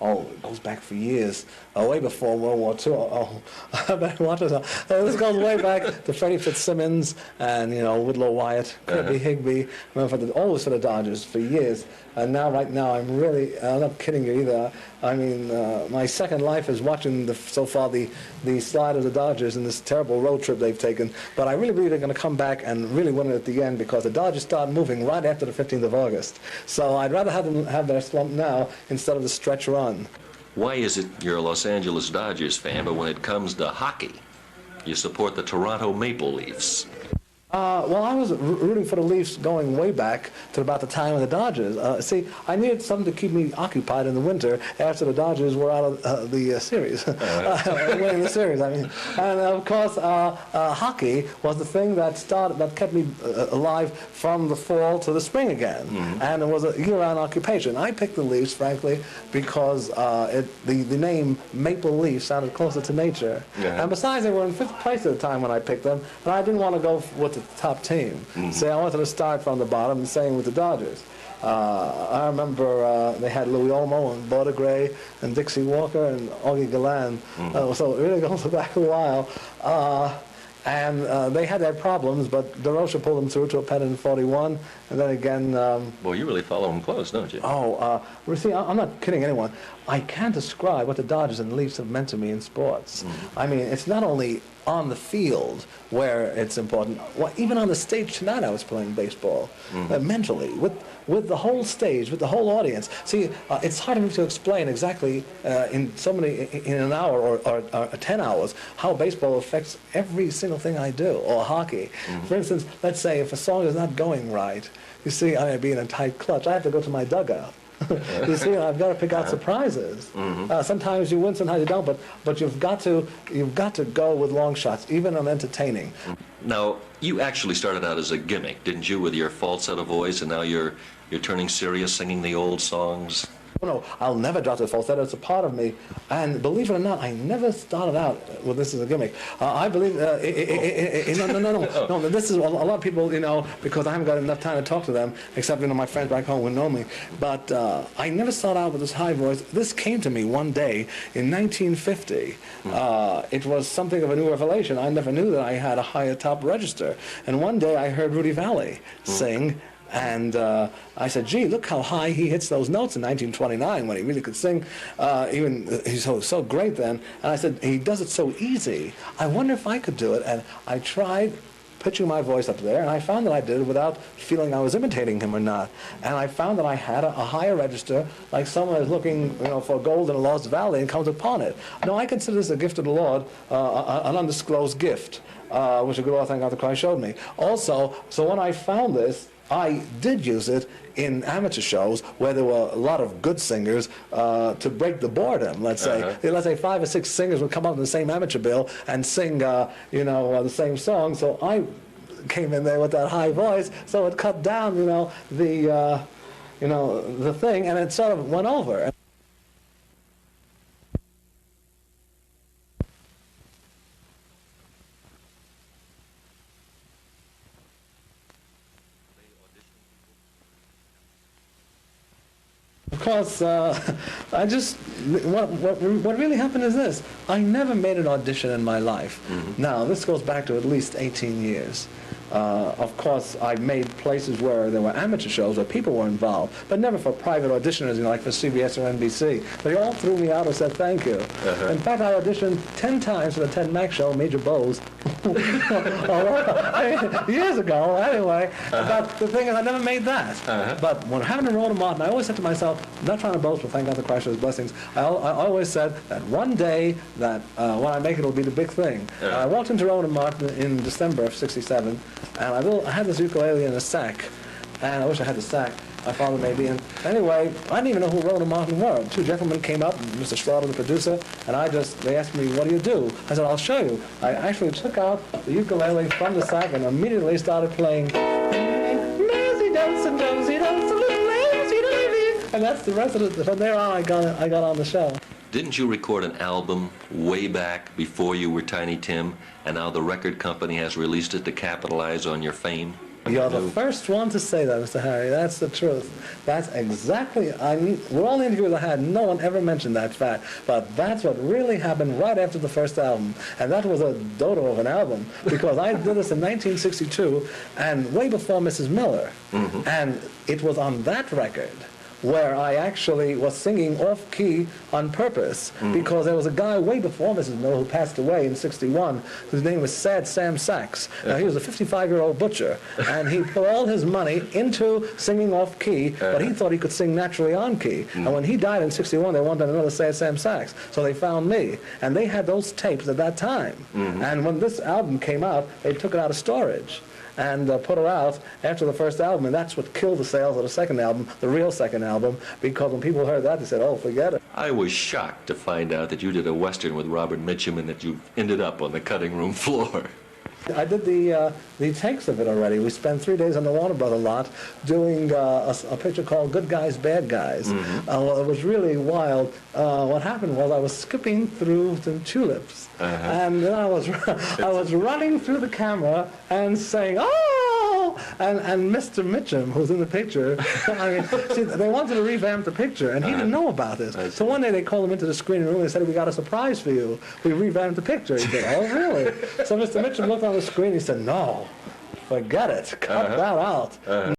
Oh, it goes back for years, way before World War II. Oh, this goes way back to Freddie Fitzsimmons and, you know, Woodlow Wyatt, Kirby Higbee, always for the Dodgers for years. And now, right now, I'm not kidding you either. I mean, my second life is watching so far the slide of the Dodgers in this terrible road trip they've taken. But I really believe they're going to come back and really win it at the end, because the Dodgers start moving right after the 15th of August. So I'd rather have them have their slump now instead of the stretch run. Why is it you're a Los Angeles Dodgers fan, but when it comes to hockey, you support the Toronto Maple Leafs? Well, I was rooting for the Leafs going way back to about the time of the Dodgers. See, I needed something to keep me occupied in the winter after the Dodgers were out of the series, winning the series. I mean, and of course, hockey was the thing that kept me alive from the fall to the spring again, and it was a year-round occupation. I picked the Leafs, frankly, because the name Maple Leaf sounded closer to nature, and besides, they were in 5th place at the time when I picked them, and I didn't want to go with the top team. So I wanted to start from the bottom, the same with the Dodgers. I remember they had Louis Olmo and Border Gray and Dixie Walker and Augie Galland. So it really goes back a while. And they had their problems, but DeRocha pulled them through to a pennant in '41, and then again... well, you really follow them close, don't you? Oh, see, I'm not kidding anyone. I can't describe what the Dodgers and Leafs have meant to me in sports. I mean, it's not only on the field where it's important. Well, even on the stage tonight I was playing baseball, mentally, with the whole stage, with the whole audience. See, it's hard for me to explain exactly in an hour or 10 hours how baseball affects every single thing I do, or hockey. For instance, let's say if a song is not going right, you see, I may be in a tight clutch, I have to go to my dugout. You see, I've got to pick out surprises. Sometimes you win, sometimes you don't. But you've got to go with long shots, even on entertaining. Now, you actually started out as a gimmick, didn't you, with your falsetto voice, and now you're turning serious, singing the old songs. Oh, no, I'll never drop the falsetto. It's a part of me. And believe it or not, I never started out with this as a gimmick. I believe, no, this is a lot of people, you know, because I haven't got enough time to talk to them, except, you know, my friends back home who know me. But I never started out with this high voice. This came to me one day in 1950. It was something of a new revelation. I never knew that I had a higher top register. And one day I heard Rudy Vallée sing. And I said, gee, look how high he hits those notes in 1929 when he really could sing. He's so great then. And I said, he does it so easy. I wonder if I could do it. And I tried pitching my voice up there, and I found that I did it without feeling I was imitating him or not. And I found that I had a higher register, like someone is looking, you know, for gold in a lost valley and comes upon it. No, I consider this a gift of the Lord, an undisclosed gift, which a good Lord, thank God the Christ, showed me. Also, so when I found this, I did use it in amateur shows where there were a lot of good singers to break the boredom. Let's say, let's say 5 or 6 singers would come up in the same amateur bill and sing, you know, the same song. So I came in there with that high voice, so it cut down, you know, the thing, and it sort of went over. Of course, what really happened is this. I never made an audition in my life. Now, this goes back to at least 18 years. Of course, I made places where there were amateur shows where people were involved, but never for private auditioners, you know, like for CBS or NBC. They all threw me out and said thank you. In fact, I auditioned 10 times for the Ted Mack show, Major Bowes, years ago, anyway. But the thing is, I never made that. But when having to Rhoda Martin, I always said to myself, not trying to boast, but thank God the Christ for his blessings, I always said that one day that when I make it will be the big thing. I walked into Rhoda Martin in December of '67, and I had this ukulele in a sack, and I wish I had the sack. My father maybe. And anyway, I didn't even know who Rhoda Martin were. 2 gentlemen came up, Mr. Schroeder, the producer, and they asked me, what do you do? I said, I'll show you. I actually took out the ukulele from the sack and immediately started playing. And that's the rest of it. From there on, I got on the show. Didn't you record an album way back before you were Tiny Tim, and now the record company has released it to capitalize on your fame? You're the first one to say that, Mr. Harry. That's the truth. That's exactly, with all the interviews I had, no one ever mentioned that fact. But that's what really happened right after the first album. And that was a dodo of an album, because I did this in 1962, and way before Mrs. Miller. And it was on that record where I actually was singing off-key on purpose, because there was a guy way before Mrs. Miller who passed away in '61, whose name was Sad Sam Sachs. Now, he was a 55-year-old butcher, and he put all his money into singing off-key, but he thought he could sing naturally on-key. And when he died in '61, they wanted another Sad Sam Sachs, so they found me. And they had those tapes at that time. And when this album came out, they took it out of storage and put it out after the first album, and that's what killed the sales of the second album, the real second album, because when people heard that, they said, oh, forget it. I was shocked to find out that you did a Western with Robert Mitchum and that you ended up on the cutting room floor. I did the takes of it already. We spent 3 days on the Warner Brother lot doing a picture called Good Guys, Bad Guys. Well, it was really wild. What happened was I was skipping through the tulips, and then I was running through the camera and saying, oh! And Mr. Mitchum, who's in the picture, I mean, see, they wanted to revamp the picture, and he didn't know about this. So one day they called him into the screening room and they said, we got a surprise for you. We revamped the picture. He said, oh, really? So Mr. Mitchum looked on the screen and he said, no, forget it. Cut that out.